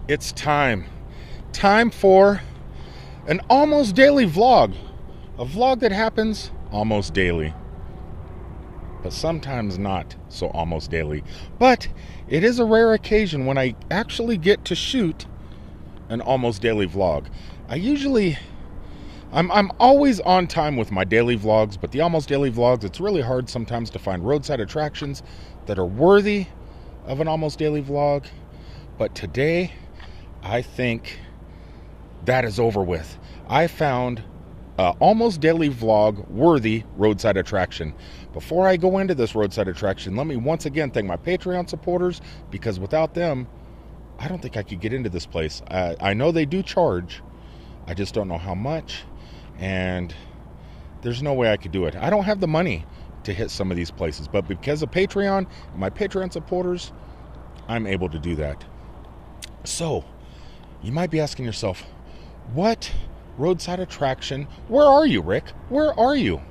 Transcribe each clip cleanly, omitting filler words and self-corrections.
It's time. Time for an almost daily vlog. A vlog that happens almost daily. But sometimes not so almost daily. But it is a rare occasion when I actually get to shoot an almost daily vlog. I'm always on time with my daily vlogs, but the almost daily vlogs, it's really hard sometimes to find roadside attractions that are worthy of an almost daily vlog. But today, I think that is over with. I found an almost daily vlog worthy roadside attraction. Before I go into this roadside attraction, let me once again thank my Patreon supporters, because without them, I don't think I could get into this place. I know they do charge. I just don't know how much, and there's no way I could do it. I don't have the money to hit some of these places, but because of Patreon, my Patreon supporters, I'm able to do that. So, you might be asking yourself, what roadside attraction? Where are you, Rick? Where are you?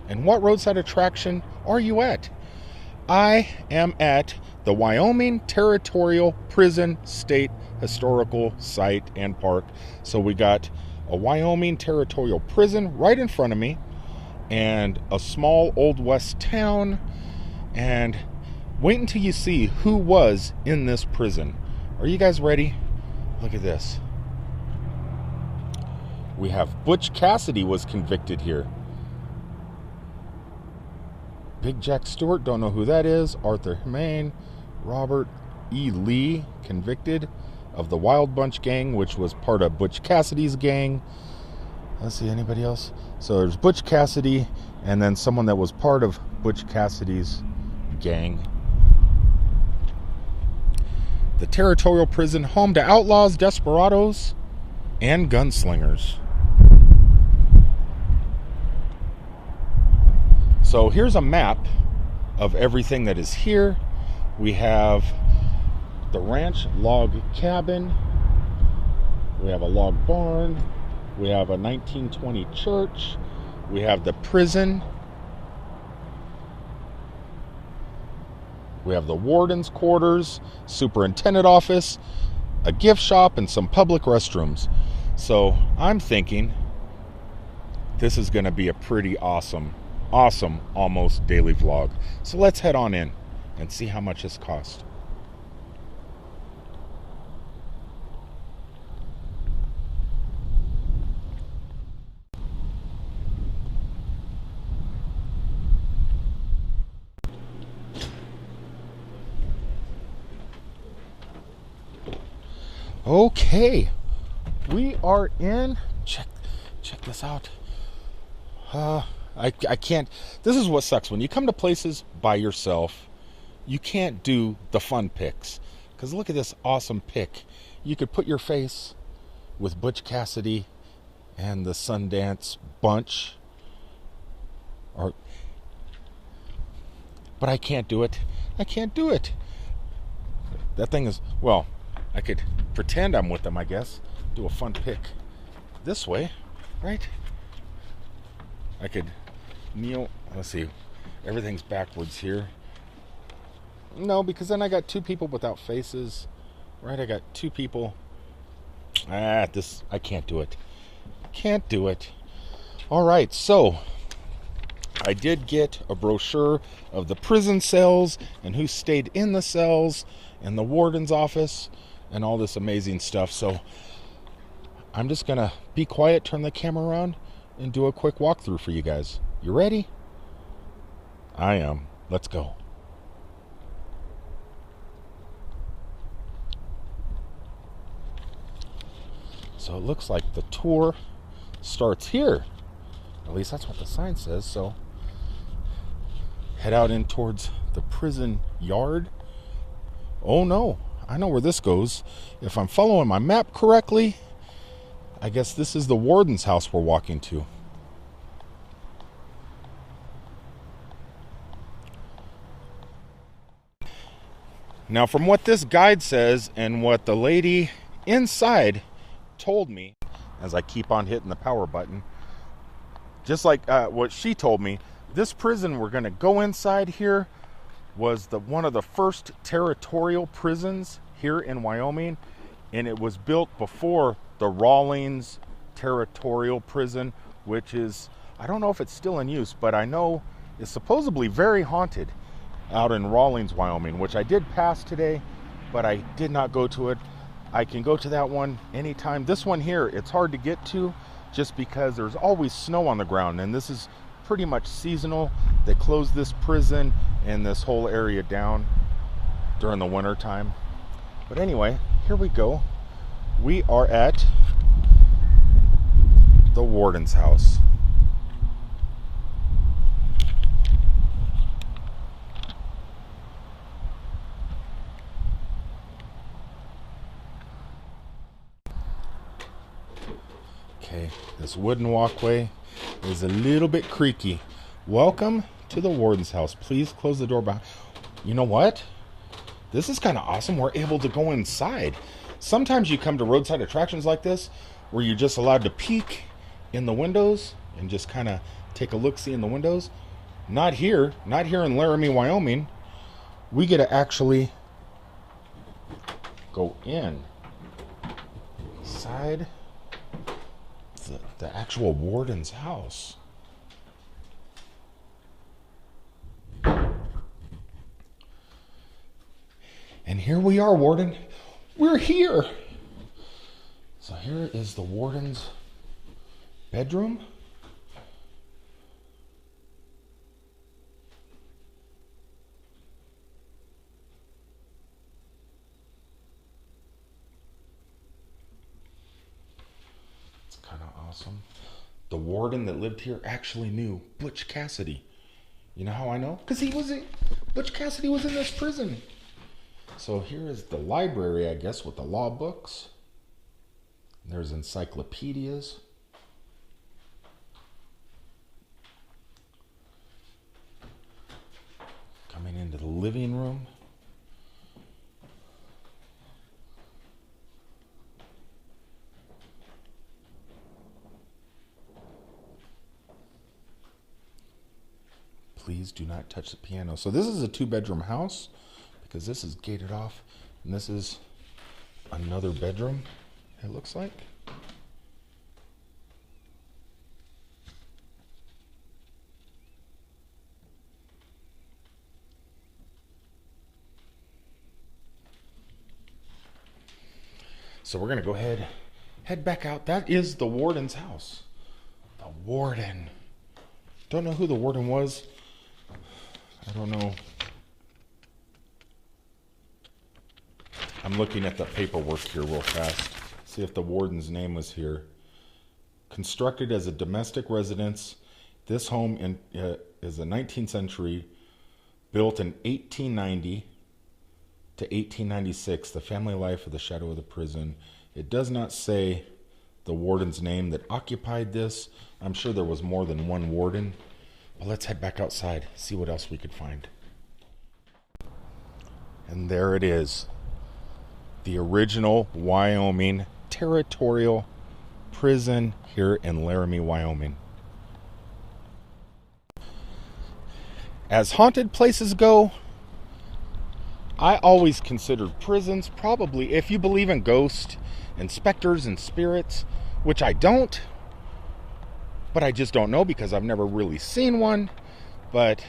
And what roadside attraction are you at? I am at the Wyoming Territorial Prison State Historical Site and Park. So we got a Wyoming Territorial Prison right in front of me, and a small Old West town. And wait until you see who was in this prison. Are you guys ready? Look at this. We have Butch Cassidy was convicted here. Big Jack Stewart, don't know who that is. Arthur Hemain. Robert E. Lee, convicted of the Wild Bunch gang, which was part of Butch Cassidy's gang. Let's see, anybody else? So there's Butch Cassidy, and then someone that was part of Butch Cassidy's gang. The Territorial Prison, home to outlaws, desperados, and gunslingers. So here's a map of everything that is here. We have the ranch log cabin. We have a log barn. We have a 1920 church. We have the prison. We have the warden's quarters, superintendent office, a gift shop, and some public restrooms. So I'm thinking this is going to be a pretty awesome almost daily vlog. So let's head on in and see how much this cost. Okay, we are in. Check this out. I can't. This is what sucks when you come to places by yourself. You can't do the fun pics, because look at this awesome pic. You could put your face with Butch Cassidy and the Sundance Bunch, but I can't do it. I can't do it. That thing is, well, I could pretend I'm with them, I guess. Do a fun pic this way, right? I could kneel. Let's see. Everything's backwards here. No, because then I got two people without faces, right? I got two people. I can't do it. Can't do it. All right, so I did get a brochure of the prison cells and who stayed in the cells and the warden's office and all this amazing stuff. So I'm just gonna be quiet, turn the camera around, and do a quick walkthrough for you guys. You ready? I am. Let's go. So it looks like the tour starts here. At least that's what the sign says. So head out in towards the prison yard. Oh no, I know where this goes. If I'm following my map correctly, I guess this is the warden's house we're walking to. Now, from what this guide says and what the lady inside told me, as I keep on hitting the power button, just like what she told me, this prison we're going to go inside here was one of the first territorial prisons here in Wyoming, and it was built before the Rawlings Territorial Prison, which is, I don't know if it's still in use, but I know it's supposedly very haunted out in Rawlings, Wyoming, which I did pass today, but I did not go to it. I can go to that one anytime. This one here, it's hard to get to just because there's always snow on the ground, and this is pretty much seasonal. They close this prison and this whole area down during the winter time. But anyway, here we go. We are at the warden's house. Okay, this wooden walkway is a little bit creaky. Welcome to the warden's house. Please close the door behind. You know what? This is kind of awesome. We're able to go inside. Sometimes you come to roadside attractions like this where you're just allowed to peek in the windows and just kind of take a look-see in the windows. Not here. Not here in Laramie, Wyoming. We get to actually go inside the actual warden's house. And here we are, warden. We're here. So here is the warden's bedroom. It's kind of awesome. The warden that lived here actually knew Butch Cassidy. You know how I know? Because Butch Cassidy was in this prison. So here is the library, I guess, with the law books. There's encyclopedias. Coming into the living room. Please do not touch the piano. So this is a 2-bedroom house because this is gated off, and this is another bedroom, it looks like. So we're going to go head back out. That is the warden's house. The warden. Don't know who the warden was. I don't know. I'm looking at the paperwork here real fast. See if the warden's name was here. Constructed as a domestic residence, this home is a 19th century, built in 1890 to 1896. The family life of the shadow of the prison. It does not say the warden's name that occupied this. I'm sure there was more than one warden. But let's head back outside, see what else we could find. And there it is. The original Wyoming Territorial Prison here in Laramie, Wyoming. As haunted places go, I always considered prisons probably, if you believe in ghosts and specters and spirits, which I don't, but I just don't know because I've never really seen one. But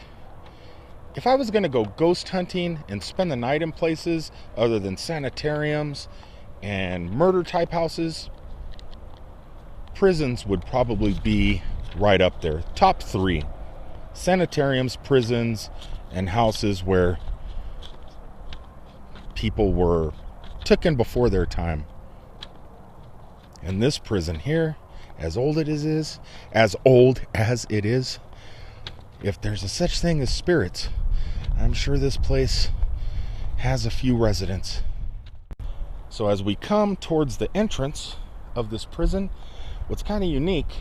if I was going to go ghost hunting and spend the night in places other than sanitariums and murder type houses, prisons would probably be right up there. Top 3. Sanitariums, prisons, and houses where people were taken before their time. And this prison here, as old as it is, if there's a such thing as spirits, I'm sure this place has a few residents. So as we come towards the entrance of this prison, what's kind of unique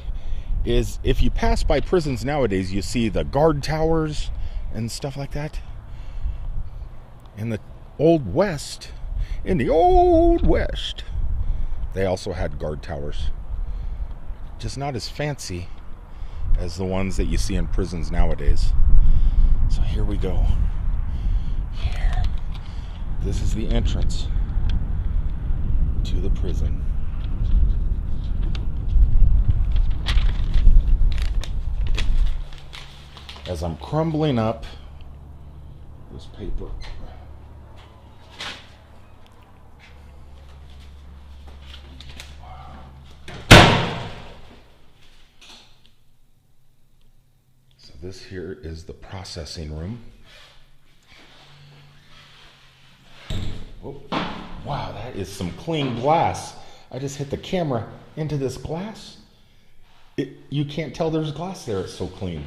is if you pass by prisons nowadays, you see the guard towers and stuff like that. In the Old West, they also had guard towers. Just not as fancy as the ones that you see in prisons nowadays. So here we go. Here. This is the entrance. to the prison. As I'm crumbling up this paper. So this here is the processing room. Oh, wow, that is some clean glass. I just hit the camera into this glass. You can't tell there's glass there, it's so clean.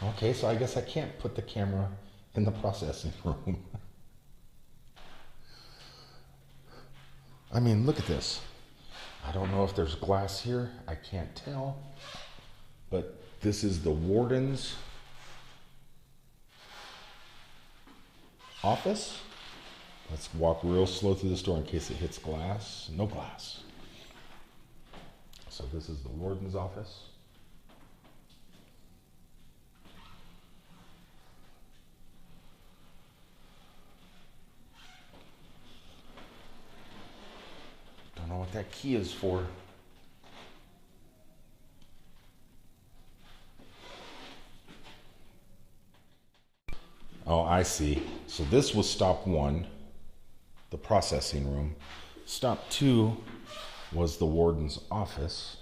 Okay, so I guess I can't put the camera in the processing room. I mean, look at this. I don't know if there's glass here. I can't tell. But this is the warden's office. Let's walk real slow through this door in case it hits glass. No glass. So this is the warden's office. Don't know what that key is for. Oh, I see. So this was stop 1, the processing room. Stop 2 was the warden's office.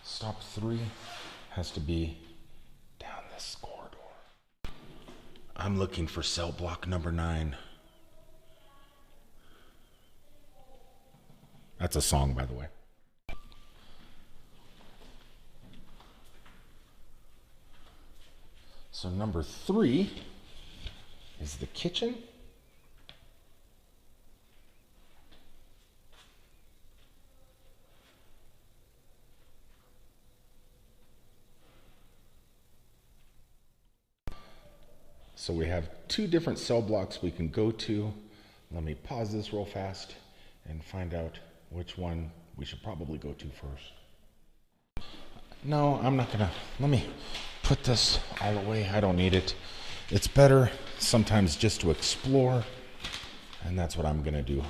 Stop 3 has to be down this corridor. I'm looking for cell block number 9. That's a song, by the way. So number 3 is the kitchen. So we have 2 different cell blocks we can go to. Let me pause this real fast and find out which one we should probably go to first. No, I'm not gonna. Let me put this all away. I don't need it. It's better sometimes just to explore, and that's what I'm gonna do.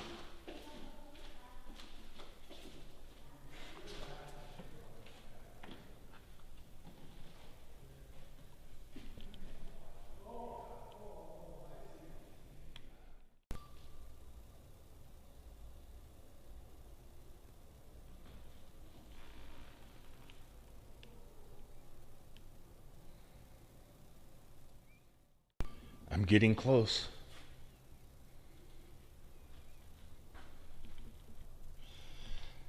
I'm getting close.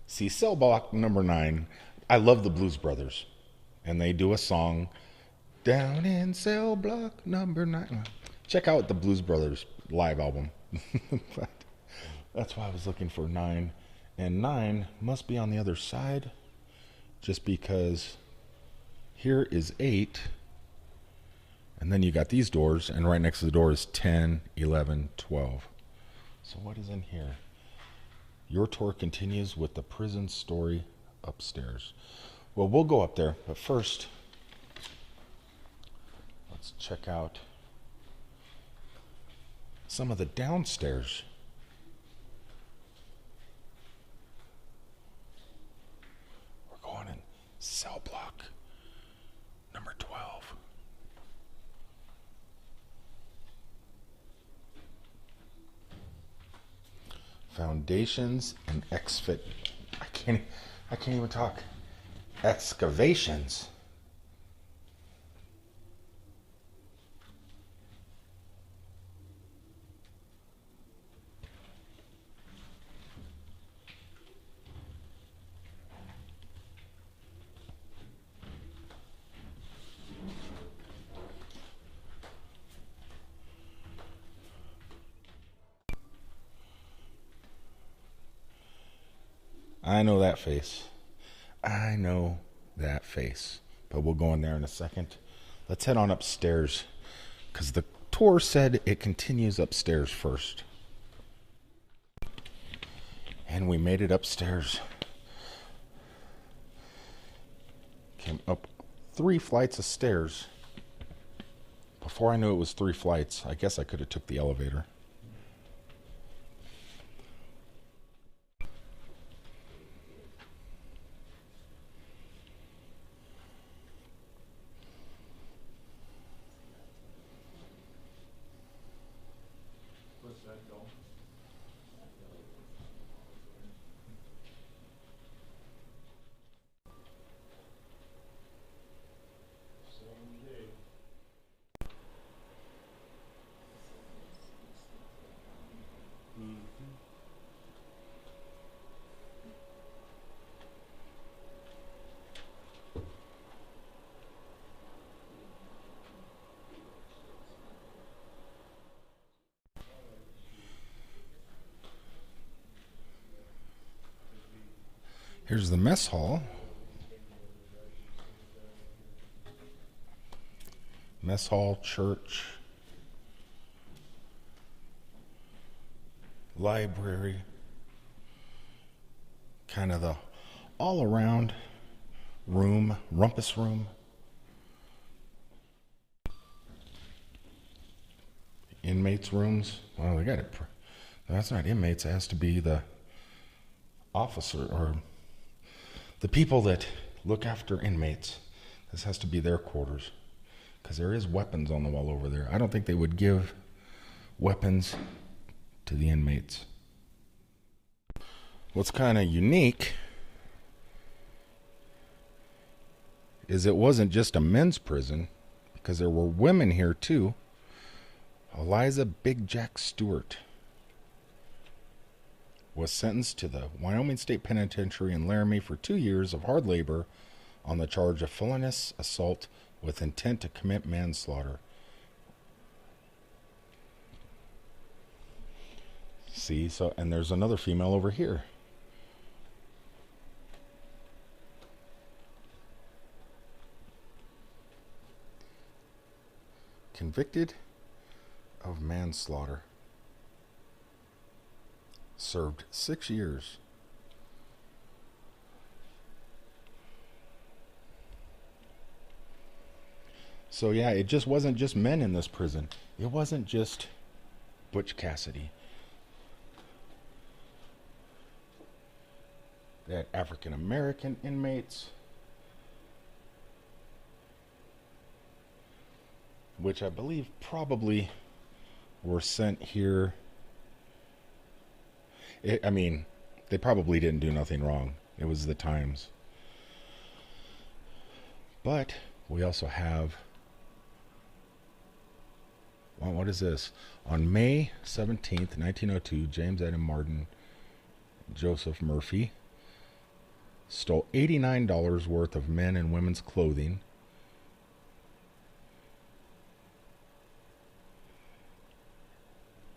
See, cell block number 9, I love the Blues Brothers. And they do a song, down in cell block number 9. Check out the Blues Brothers live album. But that's why I was looking for 9. And 9 must be on the other side, just because here is 8. And then you got these doors, and right next to the door is 10, 11, 12. So what is in here? Your tour continues with the prison story upstairs. Well, we'll go up there, but first, let's check out some of the downstairs. We're going in cell block number 12. Foundations and I can't even talk. Excavations. I know that face. I know that face. But we'll go in there in a second. Let's head on upstairs, because the tour said it continues upstairs first. And we made it upstairs. Came up 3 flights of stairs. Before I knew it was 3 flights, I guess I could have took the elevator. Here's the mess hall. Mess hall, church, library, kind of the all around room, rumpus room. Inmates' rooms. Well, they got it. That's not inmates. It has to be the officer or the people that look after inmates. This has to be their quarters because there is weapons on the wall over there. I don't think they would give weapons to the inmates. What's kind of unique is it wasn't just a men's prison because there were women here too. Eliza Big Jack Stewart was sentenced to the Wyoming State Penitentiary in Laramie for 2 years of hard labor on the charge of felonious assault with intent to commit manslaughter. See, so, and there's another female over here. Convicted of manslaughter. Served 6 years. So yeah, it just wasn't just men in this prison. It wasn't just Butch Cassidy. They had African American inmates, which I believe probably were sent here. I mean, they probably didn't do nothing wrong. It was the times. But we also have, well, what is this? On May 17th, 1902, James Adam Martin Joseph Murphy stole $89 worth of men and women's clothing.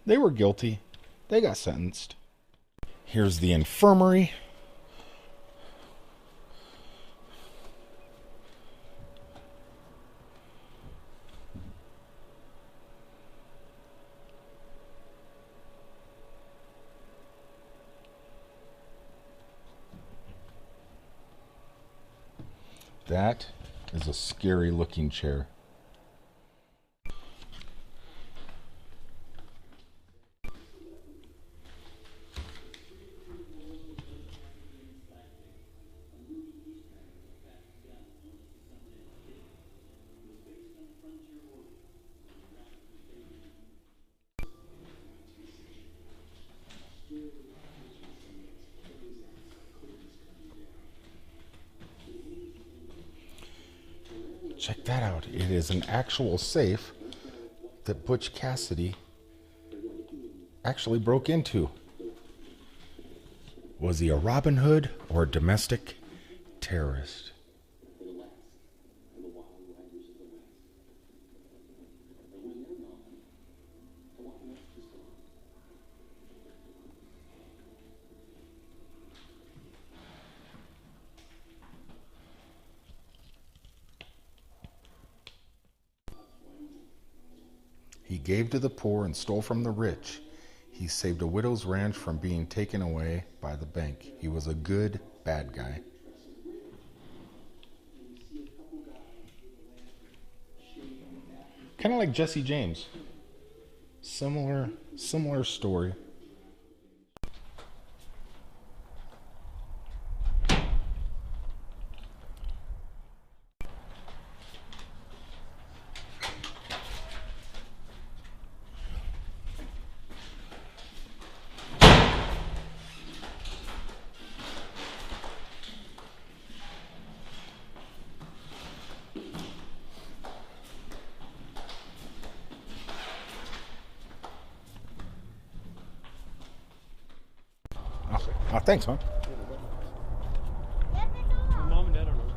They were guilty. They got sentenced. Here's the infirmary. That is a scary looking chair. Check that out. It is an actual safe that Butch Cassidy actually broke into. Was he a Robin Hood or a domestic terrorist? He gave to the poor and stole from the rich. He saved a widow's ranch from being taken away by the bank. He was a good, bad guy. Kind of like Jesse James. Similar story. Oh, thanks, man. Mom and Dad are not here.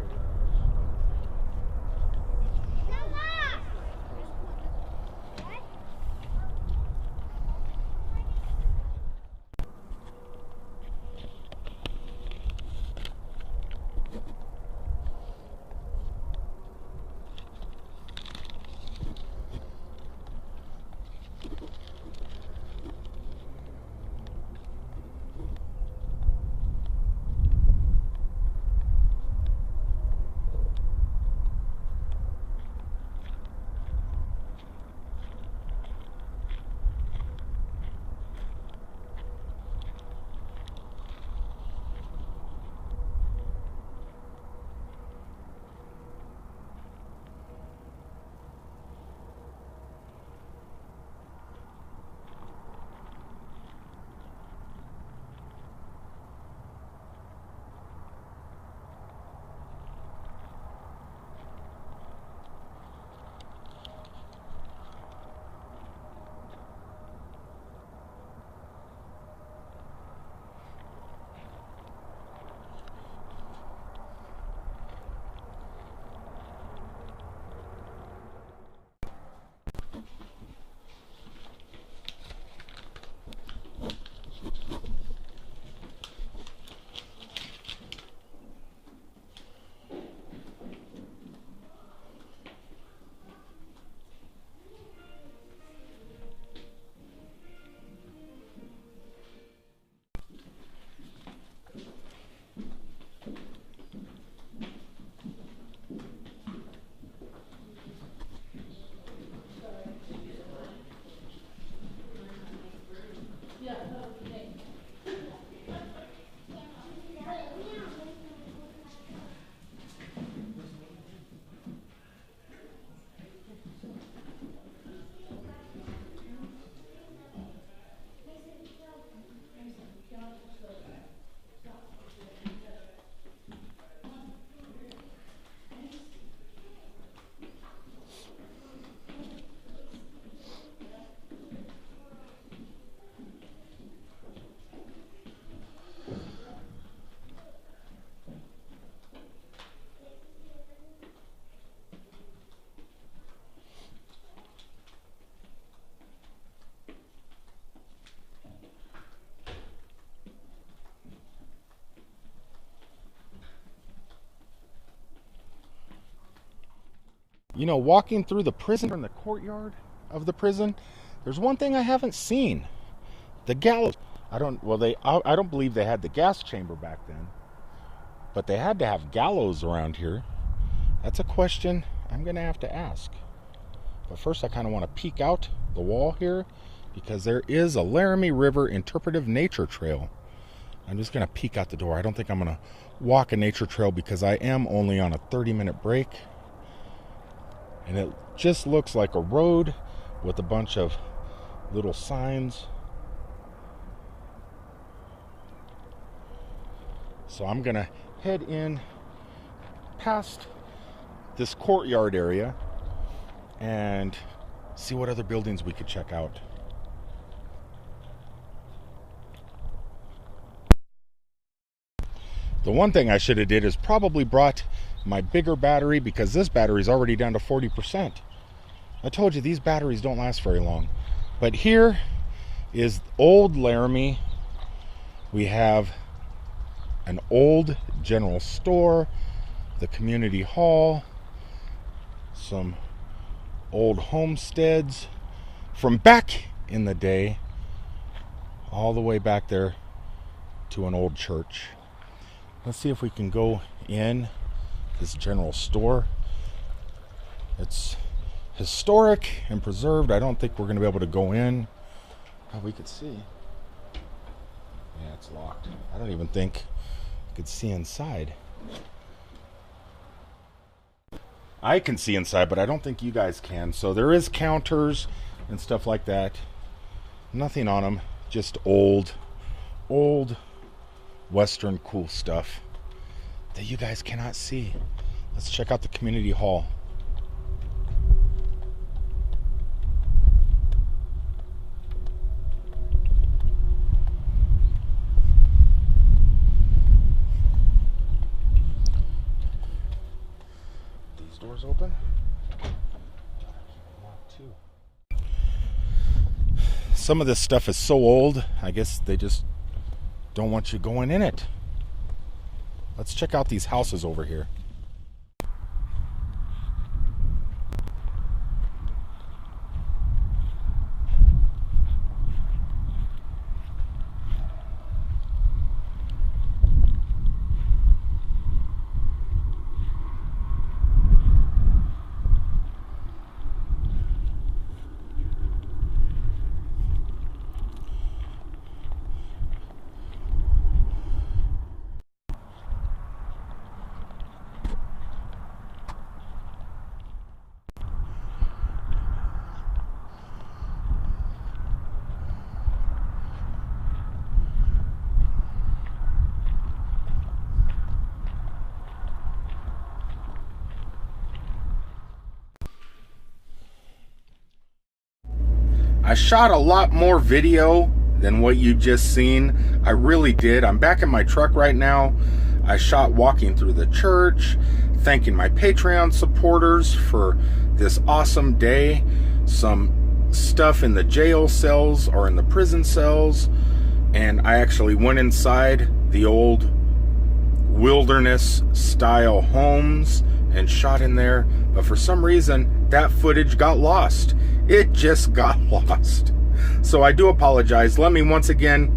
You know, walking through the prison, in the courtyard of the prison, there's one thing I haven't seen. The gallows. I don't believe they had the gas chamber back then. But they had to have gallows around here. That's a question I'm going to have to ask. But first I kind of want to peek out the wall here, because there is a Laramie River Interpretive Nature Trail. I'm just going to peek out the door. I don't think I'm going to walk a nature trail because I am only on a 30-minute break. And it just looks like a road with a bunch of little signs. So I'm going to head in past this courtyard area and see what other buildings we could check out. The one thing I should have did is probably brought my bigger battery, because this battery is already down to 40%. I told you these batteries don't last very long. But here is old Laramie. We have an old general store, the community hall, some old homesteads from back in the day, all the way back there to an old church. Let's see if we can go in this general store. It's historic and preserved. I don't think we're going to be able to go in. Oh, we could see. Yeah, it's locked. I don't even think I could see inside. I can see inside, but I don't think you guys can. So there is counters and stuff like that. Nothing on them. Just old Western cool stuff that you guys cannot see. Let's check out the community hall. These doors open. Some of this stuff is so old, I guess they just don't want you going in it. Let's check out these houses over here. I shot a lot more video than what you just seen. I really did. I'm back in my truck right now. I shot walking through the church, thanking my Patreon supporters for this awesome day. Some stuff in the jail cells or in the prison cells. And I actually went inside the old wilderness style homes and shot in there. But for some reason, that footage got lost. It just got lost. So I do apologize. Let me once again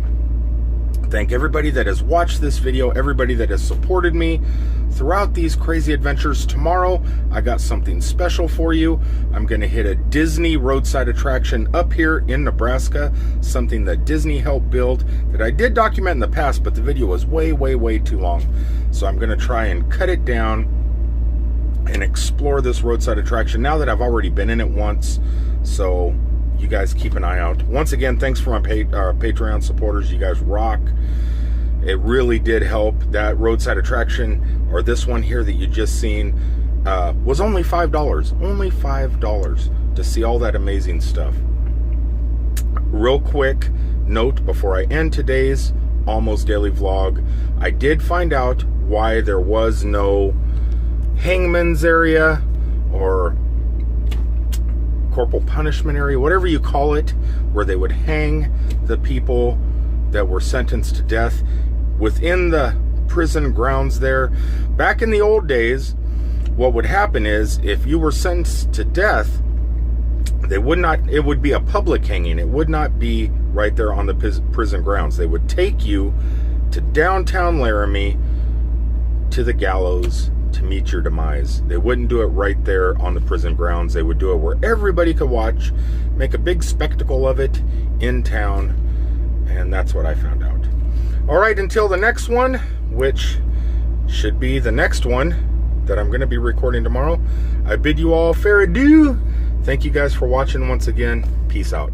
thank everybody that has watched this video, everybody that has supported me throughout these crazy adventures. Tomorrow, I got something special for you. I'm going to hit a Disney roadside attraction up here in Nebraska, something that Disney helped build that I did document in the past, but the video was way too long. So I'm going to try and cut it down and explore this roadside attraction now that I've already been in it once. So you guys keep an eye out. Once again, thanks for my Patreon supporters. You guys rock. It really did help. That roadside attraction, or this one here that you just seen, was only $5. Only $5 to see all that amazing stuff. Real quick note before I end today's almost daily vlog. I did find out why there was no hangman's area or corporal punishment area, whatever you call it, where they would hang the people that were sentenced to death within the prison grounds there. Back in the old days, what would happen is, if you were sentenced to death, it would be a public hanging. It would not be right there on the prison grounds. They would take you to downtown Laramie to the gallows to meet your demise. They wouldn't do it right there on the prison grounds. They would do it where everybody could watch, make a big spectacle of it in town, and that's what I found out. All right, until the next one, which should be the next one that I'm going to be recording tomorrow, I bid you all fair adieu. Thank you guys for watching once again. Peace out.